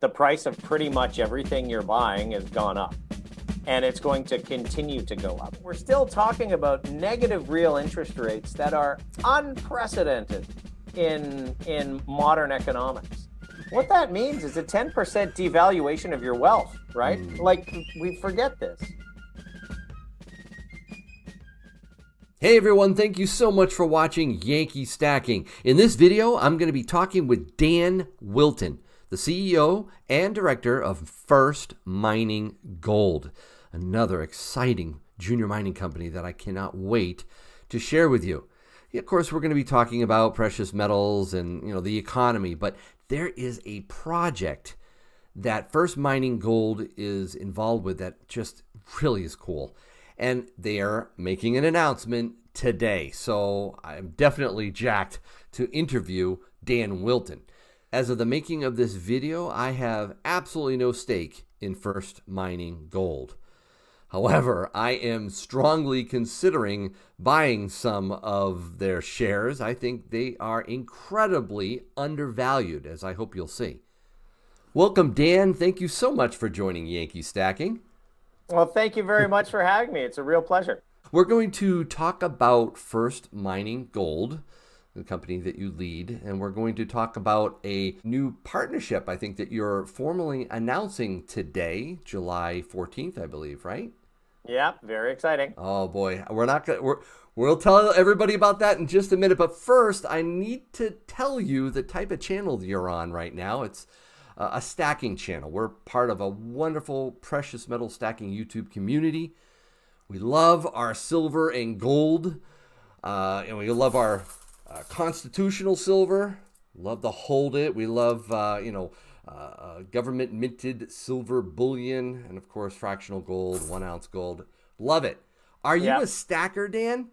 The price of pretty much everything you're buying has gone up, and it's going to continue to go up. We're still talking about negative real interest rates that are unprecedented in modern economics. What that means is a 10% devaluation of your wealth, right? Like, we forget this. Hey everyone, thank you so much for watching Yankee Stacking. In this video, I'm going to be talking with Dan Wilton, the CEO and director of First Mining Gold, another exciting junior mining company that I cannot wait to share with you. Of course, we're going to be talking about precious metals and the economy, but there is a project that First Mining Gold is involved with that just really is cool. And they are making an announcement today. So I'm definitely jacked to interview Dan Wilton. As of the making of this video, I have absolutely no stake in First Mining Gold. However, I am strongly considering buying some of their shares. I think they are incredibly undervalued, as I hope you'll see. Welcome, Dan. Thank you so much for joining Yankee Stacking. Well, thank you very much for having me. It's a real pleasure. We're going to talk about First Mining Gold, the company that you lead, and we're going to talk about a new partnership, I think, that you're formally announcing today, July 14th, I believe, right? Yeah, very exciting. Oh boy, we'll tell everybody about that in just a minute, but first I need to tell you the type of channel you're on right now. It's a stacking channel. We're part of a wonderful precious metal stacking YouTube community. We love our silver and gold, and we love our constitutional silver. Love to hold it. We love, government minted silver bullion, and of course, fractional gold, 1 ounce gold. Love it. Are you a stacker, Dan?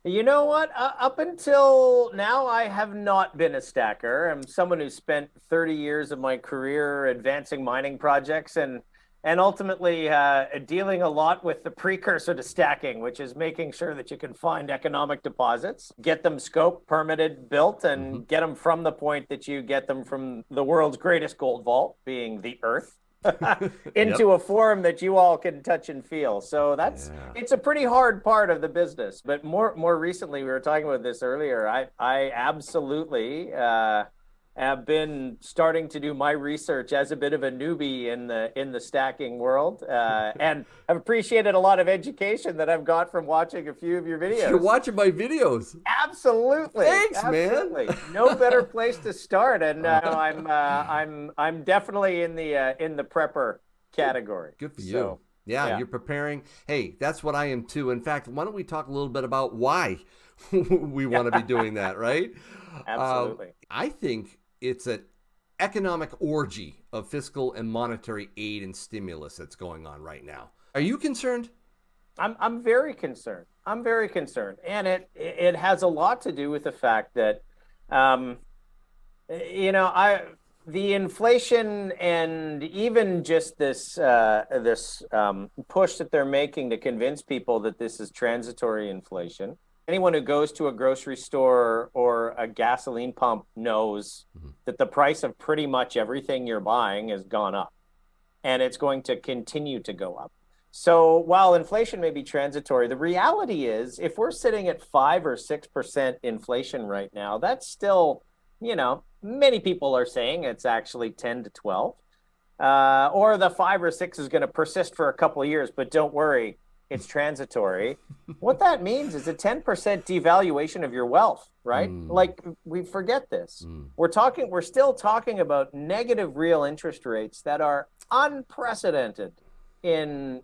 You know what? Up until now, I have not been a stacker. I'm someone who spent 30 years of my career advancing mining projects and ultimately dealing a lot with the precursor to stacking, which is making sure that you can find economic deposits, get them scoped, permitted, built, and get them from the point that you get them from the world's greatest gold vault, being the earth, into a form that you all can touch and feel. So it's a pretty hard part of the business. But more recently, we were talking about this earlier, I absolutely have been starting to do my research as a bit of a newbie in the stacking world, and I've appreciated a lot of education that I've got from watching a few of your videos. You're watching my videos. Absolutely. Thanks, absolutely, man. No better place to start, and I'm definitely in the prepper category. Good for you. Yeah, you're preparing. Hey, that's what I am too. In fact, why don't we talk a little bit about why we want to be doing that, right? Absolutely. I think it's an economic orgy of fiscal and monetary aid and stimulus that's going on right now. Are you concerned? I'm very concerned. I'm very concerned, and it has a lot to do with the fact that, the inflation and even just this push that they're making to convince people that this is transitory inflation. Anyone who goes to a grocery store or a gasoline pump knows that the price of pretty much everything you're buying has gone up, and it's going to continue to go up. So while inflation may be transitory, the reality is if we're sitting at 5 or 6% inflation right now, that's still, many people are saying it's actually 10 to 12, or the 5 or 6 is going to persist for a couple of years, but don't worry, it's transitory. What that means is a 10% devaluation of your wealth, right? Like, we forget this. We're still talking about negative real interest rates that are unprecedented in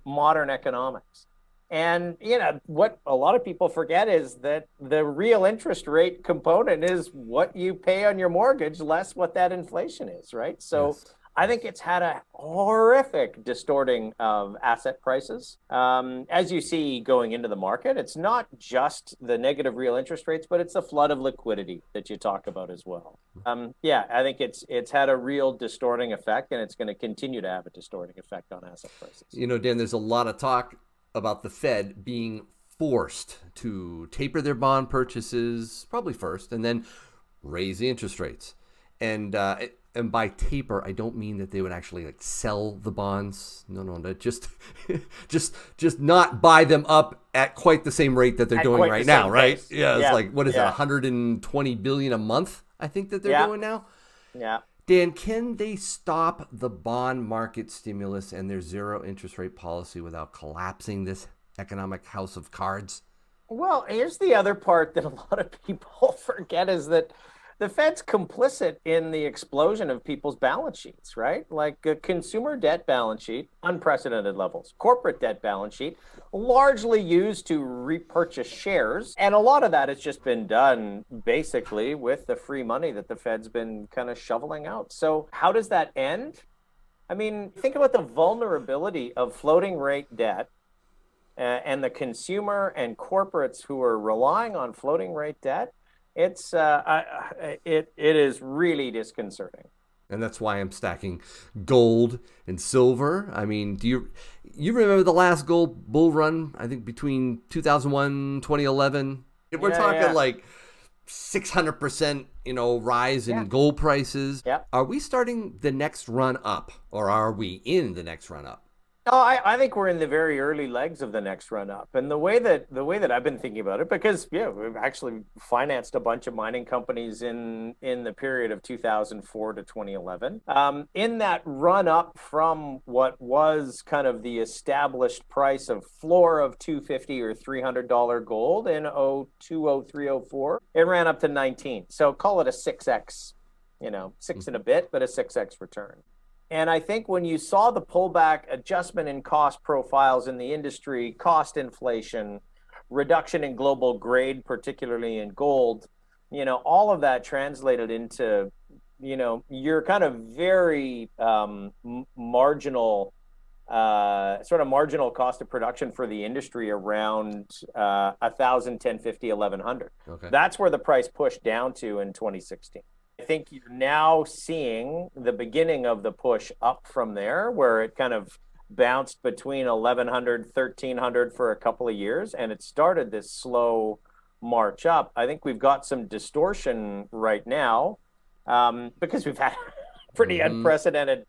modern economics. And what a lot of people forget is that the real interest rate component is what you pay on your mortgage less what that inflation is, right? So yes. I think it's had a horrific distorting of asset prices. As you see going into the market, it's not just the negative real interest rates, but it's the flood of liquidity that you talk about as well. I think it's had a real distorting effect, and it's going to continue to have a distorting effect on asset prices. Dan, there's a lot of talk about the Fed being forced to taper their bond purchases, probably first, and then raise the interest rates. And and by taper, I don't mean that they would actually like sell the bonds. No, that just just not buy them up at quite the same rate that they're At doing quite right the now, same right? pace. Yeah, it's Yeah, like what is it, yeah, 120 billion a month? I think that they're yeah, doing now. yeah. Dan, can they stop the bond market stimulus and their zero interest rate policy without collapsing this economic house of cards? Well, here's the other part that a lot of people forget is that the Fed's complicit in the explosion of people's balance sheets, right? Like a consumer debt balance sheet, unprecedented levels. Corporate debt balance sheet, largely used to repurchase shares. And a lot of that has just been done basically with the free money that the Fed's been kind of shoveling out. So, how does that end? I mean, think about the vulnerability of floating rate debt and the consumer and corporates who are relying on floating rate debt. It is really disconcerting. And that's why I'm stacking gold and silver. I mean, do you remember the last gold bull run? I think between 2001, 2011. We're Yeah, talking yeah, like 600%, rise yeah, in gold prices. yeah. Are we starting the next run up, or are we in the next run up? No, I think we're in the very early legs of the next run up. And the way that I've been thinking about it, because yeah, we've actually financed a bunch of mining companies in the period of 2004 to 2011. In that run up from what was kind of the established price of floor of 250 or $300 gold in 02, 03, 04, it ran up to 19. So call it a 6x, six and a bit, but a 6x return. And I think when you saw the pullback, adjustment in cost profiles in the industry, cost inflation, reduction in global grade, particularly in gold, all of that translated into, your kind of very marginal, sort of marginal cost of production for the industry around 1,000, 1050, 1100. Okay. That's where the price pushed down to in 2016. I think you're now seeing the beginning of the push up from there, where it kind of bounced between 1100, 1300 for a couple of years, and it started this slow march up. I think we've got some distortion right now because we've had pretty Mm-hmm. unprecedented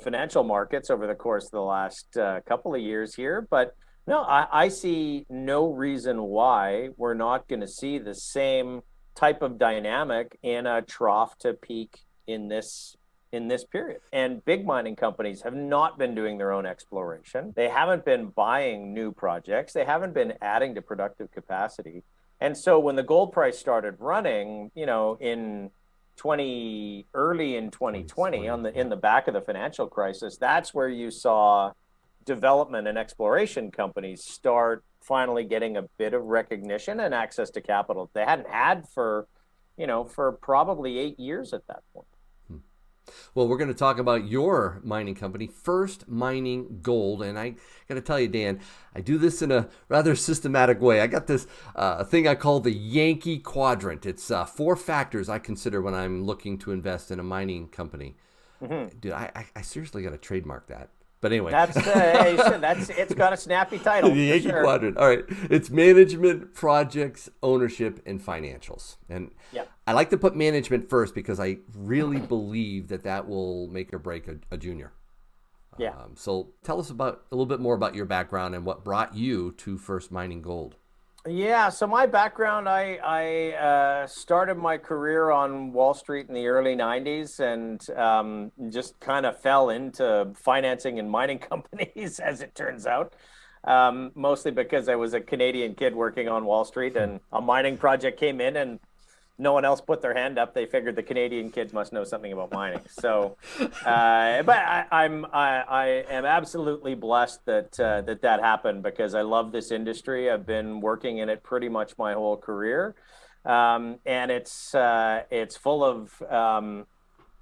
financial markets over the course of the last couple of years here. But no, I see no reason why we're not going to see the same type of dynamic in a trough to peak in this period. And big mining companies have not been doing their own exploration. They haven't been buying new projects. They haven't been adding to productive capacity. And so when the gold price started running, in early in 2020 in the back of the financial crisis, that's where you saw development and exploration companies start finally getting a bit of recognition and access to capital they hadn't had for probably 8 years at that point. Well, we're going to talk about your mining company, First Mining Gold. And I got to tell you, Dan, I do this in a rather systematic way. I got this thing I call the Yankee Quadrant. It's 4 factors I consider when I'm looking to invest in a mining company. Mm-hmm. Dude, I seriously got to trademark that. But anyway, It's got a snappy title. the Yankee Sure. Quadrant. All right, it's management, projects, ownership, and financials. And Yeah. I like to put management first because I really believe that will make or break a junior. Yeah. So tell us a little bit more about your background and what brought you to First Mining Gold. Yeah, so my background, I started my career on Wall Street in the early 90s and just kind of fell into financing and mining companies, as it turns out, mostly because I was a Canadian kid working on Wall Street and a mining project came in and no one else put their hand up. They figured the Canadian kids must know something about mining. So, but I am absolutely blessed that happened because I love this industry. I've been working in it pretty much my whole career, and it's full of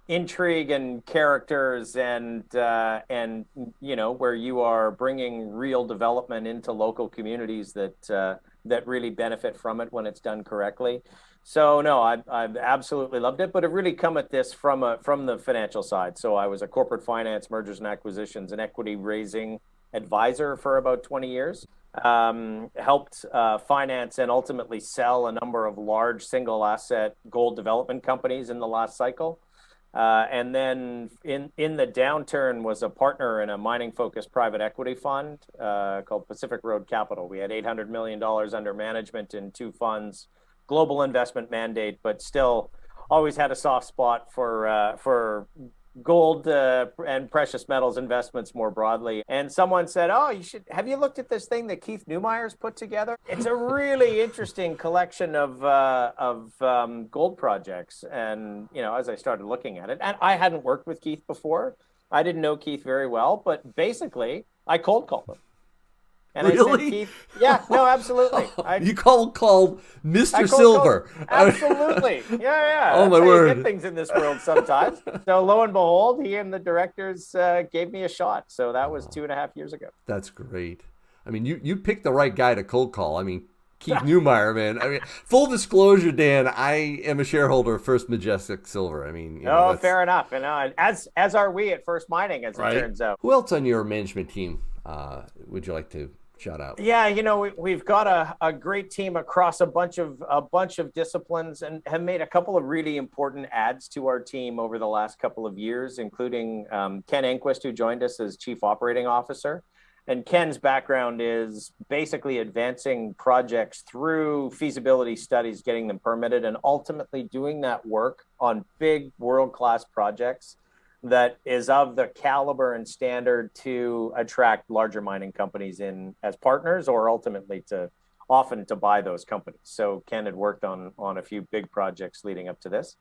intrigue and characters and where you are bringing real development into local communities that really benefit from it when it's done correctly. So no, I've absolutely loved it, but I've really come at this from the financial side. So I was a corporate finance, mergers and acquisitions, and equity raising advisor for about 20 years. Helped finance and ultimately sell a number of large single asset gold development companies in the last cycle. And then in the downturn was a partner in a mining-focused private equity fund called Pacific Road Capital. We had $800 million under management in two funds, global investment mandate, but still always had a soft spot for gold and precious metals investments more broadly. And someone said, "Oh, have you looked at this thing that Keith Neumeyer's put together? It's a really interesting collection of gold projects." And as I started looking at it, and I hadn't worked with Keith before, I didn't know Keith very well, but basically, I cold called him. And really? I said, "Keith, yeah, no, absolutely." You called Mr. Silver. Absolutely. Yeah. Oh, That's my how word. you get things in this world sometimes. So lo and behold, he and the directors gave me a shot. So that was 2.5 years ago. That's great. I mean, you picked the right guy to cold call. I mean, Keith Neumeyer, man. I mean, full disclosure, Dan, I am a shareholder of First Majestic Silver. I mean, fair enough. And as are we at First Mining, as it turns out. Who else on your management team would you like to shout out? Yeah, we've got a great team across a bunch of disciplines, and have made a couple of really important adds to our team over the last couple of years, including Ken Enquist, who joined us as Chief Operating Officer. And Ken's background is basically advancing projects through feasibility studies, getting them permitted, and ultimately doing that work on big world-class projects that is of the caliber and standard to attract larger mining companies in as partners, or ultimately often to buy those companies. So Ken had worked on a few big projects leading up to this.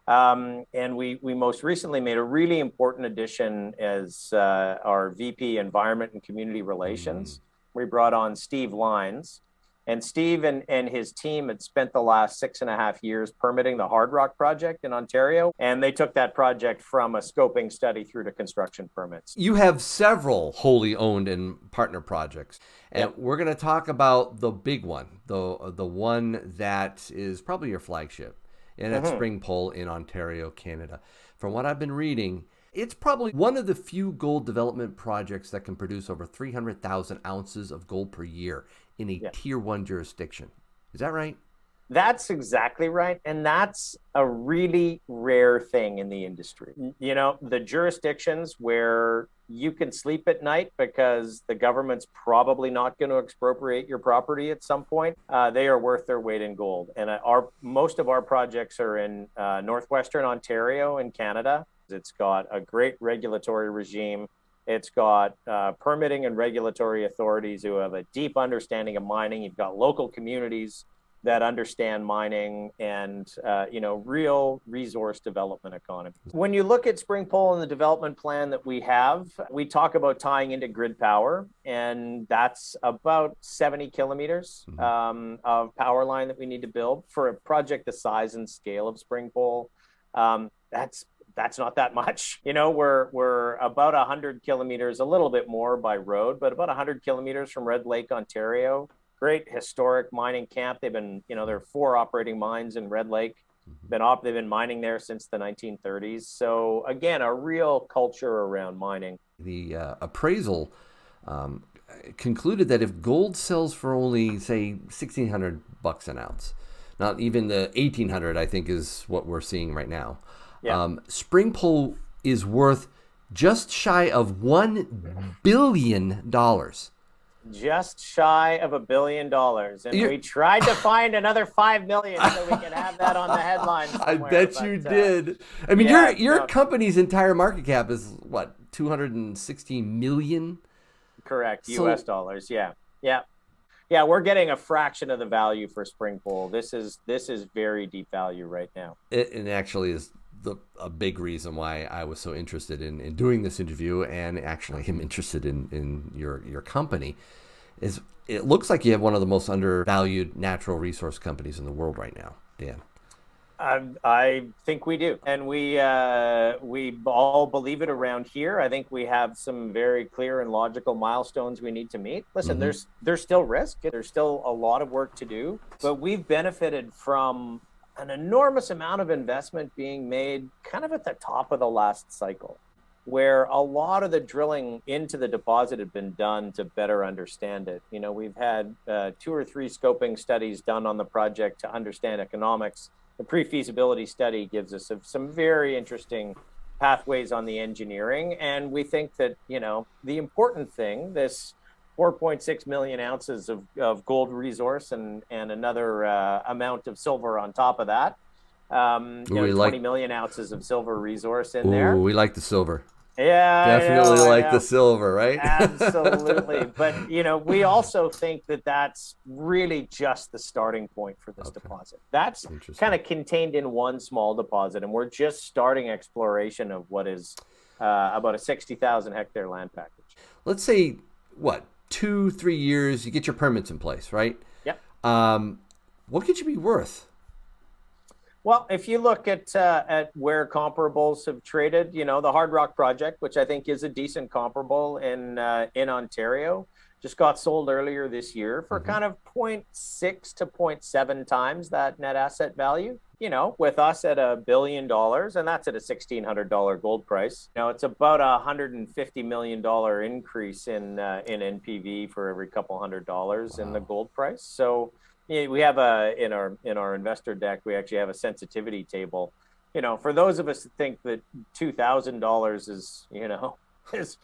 And we most recently made a really important addition as our VP Environment and Community Relations. We brought on Steve Lines. And Steve and his team had spent the last 6.5 years permitting the Hard Rock project in Ontario. And they took that project from a scoping study through to construction permits. You have several wholly owned and partner projects. And we're going to talk about the big one, the one that is probably your flagship. And that's Spring Pole in Ontario, Canada. From what I've been reading, it's probably one of the few gold development projects that can produce over 300,000 ounces of gold per year in a tier 1 jurisdiction. Is that right? That's exactly right. And that's a really rare thing in the industry. The jurisdictions where you can sleep at night because the government's probably not going to expropriate your property at some point, they are worth their weight in gold. And most of our projects are in northwestern Ontario in Canada. It's got a great regulatory regime. It's got permitting and regulatory authorities who have a deep understanding of mining. You've got local communities that understand mining and, real resource development economy. When you look at Spring Pole and the development plan that we have, we talk about tying into grid power, and that's about 70 kilometers of power line that we need to build for a project the size and scale of Spring Pole. That's not that much. We're about 100 kilometers, a little bit more by road, but about 100 kilometers from Red Lake, Ontario. Great historic mining camp. They've been, there are 4 operating mines in Red Lake. They've been mining there since the 1930s. So again, a real culture around mining. The appraisal concluded that if gold sells for only, say, $1,600 an ounce, not even the $1,800, I think is what we're seeing right now. Spring Pole is worth just shy of $1 billion. Just shy of $1 billion. And we tried to find another 5 million so we could have that on the headlines somewhere. I bet you did. I mean, your company's entire market cap is what, 260 million? Correct. US dollars. Yeah, we're getting a fraction of the value for Spring Pole. This is very deep value right now. It actually is a big reason why I was so interested in doing this interview, and actually am interested in your company. Is it looks like you have one of the most undervalued natural resource companies in the world right now, Dan. I think we do, and we all believe it around here. I think we have some very clear and logical milestones we need to meet. Listen, there's still risk. There's still a lot of work to do, but we've benefited from an enormous amount of investment being made kind of at the top of the last cycle, where a lot of the drilling into the deposit had been done to better understand it. We've had 2 or 3 scoping studies done on the project to understand economics. the pre-feasibility study gives us some very interesting pathways on the engineering. And we think that, the important thing, this 4.6 million ounces of gold resource and another amount of silver on top of that, Ooh, we 20 like. million ounces of silver resource in Ooh, there. we like the silver. Yeah, I know, Definitely I like the know. silver, right? Absolutely. But, we also think that that's really just the starting point for this Okay, deposit. That's kind interesting. of contained in one small deposit. And we're just starting exploration of what is about a 60,000 hectare land package. Let's say what 2, 3 years, you get your permits in place, right? Yep. Um, what could you be worth? Well, if you look at where comparables have traded, the Hard Rock project, which I think is a decent comparable in Ontario, just got sold earlier this year for Mm-hmm. kind of zero point 0.6 to zero point 0.7 times that net asset value. With us at $1 billion, and that's at a $1,600 gold price. It's about $150 million increase in NPV for every couple $100 in the Wow. gold price. So yeah, we have in our investor deck, we actually have a sensitivity table. For those of us that think that $2,000 is, is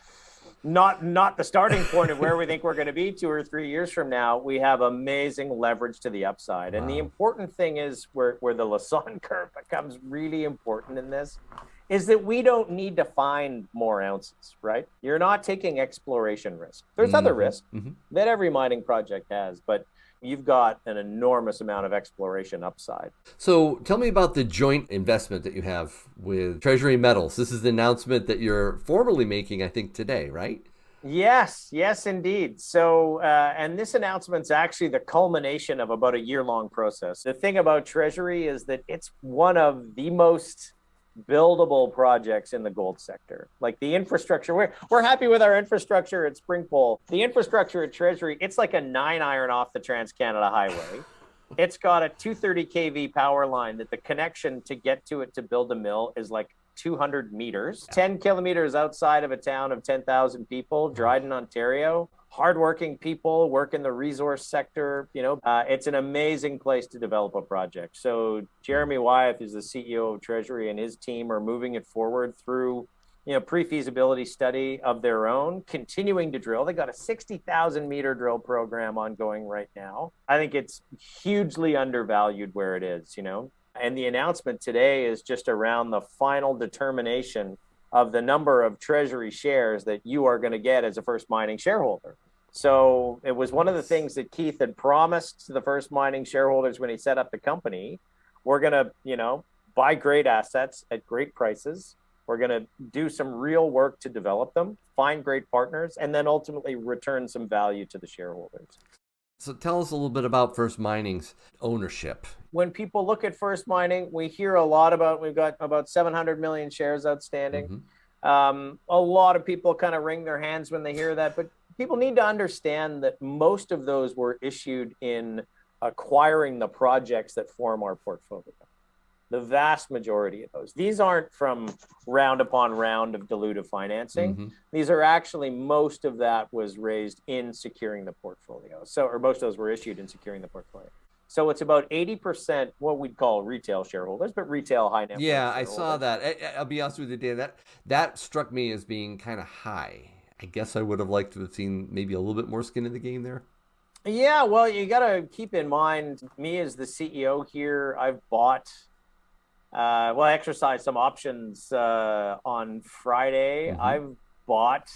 not the starting point of where we think we're going to be 2 or 3 years from now, we have amazing leverage to the upside. And the Wow. important thing is where the Lassonde curve becomes really important in this is that we don't need to find more ounces, right? You're not taking exploration risk. There's other Mm-hmm. risk Mm-hmm. that every mining project has, but you've got an enormous amount of exploration upside. So tell me about the joint investment that you have with Treasury Metals. This is the announcement that you're formally making, I think, today, right? Yes, yes, indeed. So, and this announcement's actually the culmination of about a year-long process. The thing about Treasury is that it's one of the most buildable projects in the gold sector. Like the infrastructure, we're happy with our infrastructure at Springpole. The infrastructure at Treasury, it's like a 9 iron off the Trans-Canada Highway. It's got a 230 kV power line that the connection to get to it to build a mill is like 200 meters, 10 kilometers outside of a town of 10,000 people, Dryden, Ontario. Hardworking people work in the resource sector. It's an amazing place to develop a project. So Jeremy Wyeth, who's the CEO of Treasury, and his team are moving it forward through pre-feasibility study of their own, continuing to drill. They got a 60,000 meter drill program ongoing right now. I think it's hugely undervalued where it is, And the announcement today is just around the final determination of the number of Treasury shares that you are going to get as a First Mining shareholder. So it was one of the things that Keith had promised to the First Mining shareholders when he set up the company. We're going to, buy great assets at great prices. We're going to do some real work to develop them, find great partners, and then ultimately return some value to the shareholders. So tell us a little bit about First Mining's ownership. When people look at First Mining, we hear a lot about, we've got about 700 million shares outstanding. A lot of people kind of wring their hands when they hear that, but people need to understand that most of those were issued in acquiring the projects that form our portfolio. The vast majority of those. These aren't from round upon round of dilutive financing. Mm-hmm. These are actually, most of that was raised in securing the portfolio. Or most of those were issued in securing the portfolio. So it's about 80% what we'd call retail shareholders, but retail high net worth Yeah, I shareholders. saw that. I'll be honest with you, Dan. That struck me as being kind of high. I guess I would have liked to have seen maybe a little bit more skin in the game there. Yeah, well, you got to keep in mind, me as the CEO here, I've bought I exercised some options on Friday. Mm-hmm. I've bought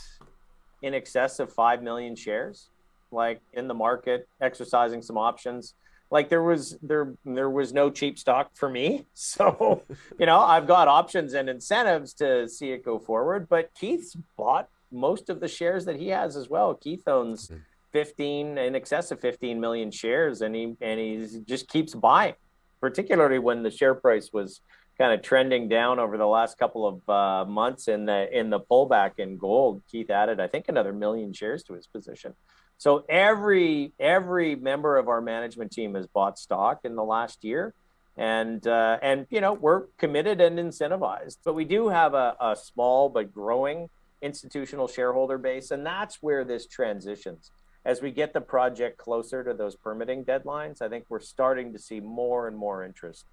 in excess of 5 million shares, like in the market, exercising some options. Like there was no cheap stock for me. So, I've got options and incentives to see it go forward. But Keith's bought most of the shares that he has as well. Keith owns 15, in excess of 15 million shares, and he just keeps buying, particularly when the share price was kind of trending down over the last couple of months in the pullback in gold. Keith added, I think, another 1 million shares to his position. So every member of our management team has bought stock in the last year, and we're committed and incentivized. But we do have a small but growing institutional shareholder base, and that's where this transitions. As we get the project closer to those permitting deadlines, I think we're starting to see more and more interest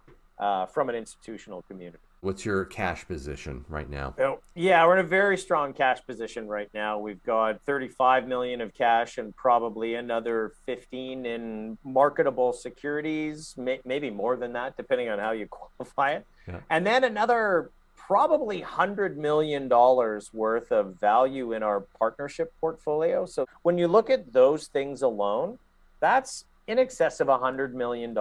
from an institutional community. What's your cash position right now? So, yeah, we're in a very strong cash position right now. We've got 35 million of cash and probably another 15 in marketable securities, maybe more than that, depending on how you qualify it. Yeah. And then another probably $100 million worth of value in our partnership portfolio. So when you look at those things alone, that's in excess of $100 million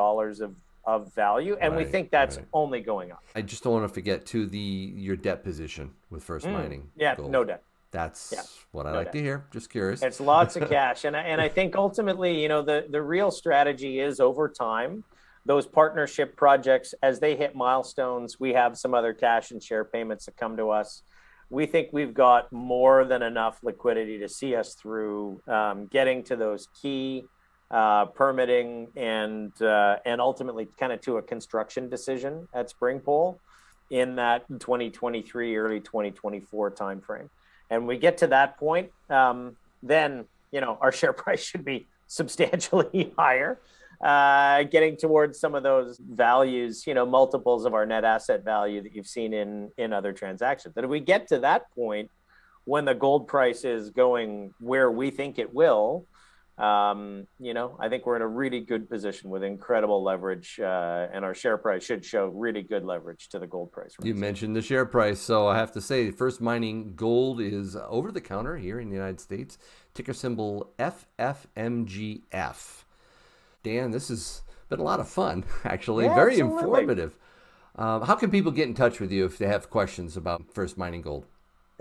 of value, and we think that's only going up. I just don't want to forget to your debt position with First Mining. Yeah, Gold. no debt. That's what I like to hear. Just curious. It's lots of cash, and I think ultimately, the real strategy is over time, those partnership projects, as they hit milestones, we have some other cash and share payments that come to us. We think we've got more than enough liquidity to see us through getting to those key permitting and ultimately kind of to a construction decision at Springpole in that 2023, early 2024 timeframe. And we get to that point, then, our share price should be substantially higher, getting towards some of those values, multiples of our net asset value that you've seen in other transactions. That if we get to that point, when the gold price is going where we think it will, I think we're in a really good position with incredible leverage, and our share price should show really good leverage to the gold price. You mentioned the share price, so I have to say, First Mining Gold is over the counter here in the United States. Ticker symbol FFMGF. Dan, this has been a lot of fun, actually. Yeah, very absolutely. informative. How can people get in touch with you if they have questions about First Mining Gold?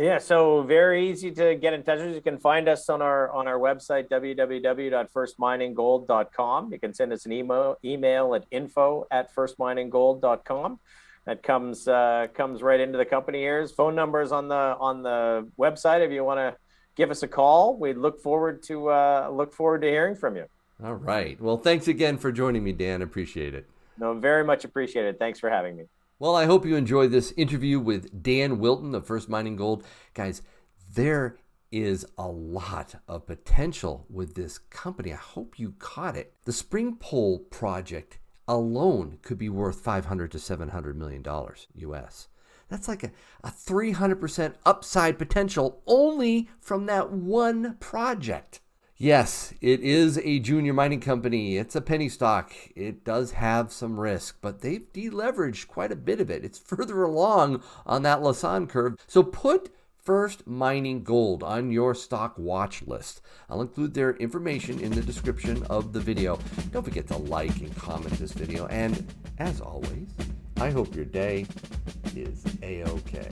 Yeah, so very easy to get in touch with us. You can find us on our website, www.firstmininggold.com. You can send us an email at info@firstmininggold.com. That comes right into the company ears. Phone numbers on the website if you want to give us a call. We look forward to hearing from you. All right. Well, thanks again for joining me, Dan. Appreciate it. No, very much appreciated. Thanks for having me. Well, I hope you enjoyed this interview with Dan Wilton of First Mining Gold. Guys, there is a lot of potential with this company. I hope you caught it. The Springpole project alone could be worth $500 to $700 million US. That's like a 300% upside potential only from that one project. Yes, it is a junior mining company. It's a penny stock. It does have some risk, but they've deleveraged quite a bit of it. It's further along on that Lassonde curve. So put First Mining Gold on your stock watch list. I'll include their information in the description of the video. Don't forget to like and comment this video. And as always, I hope your day is A-OK.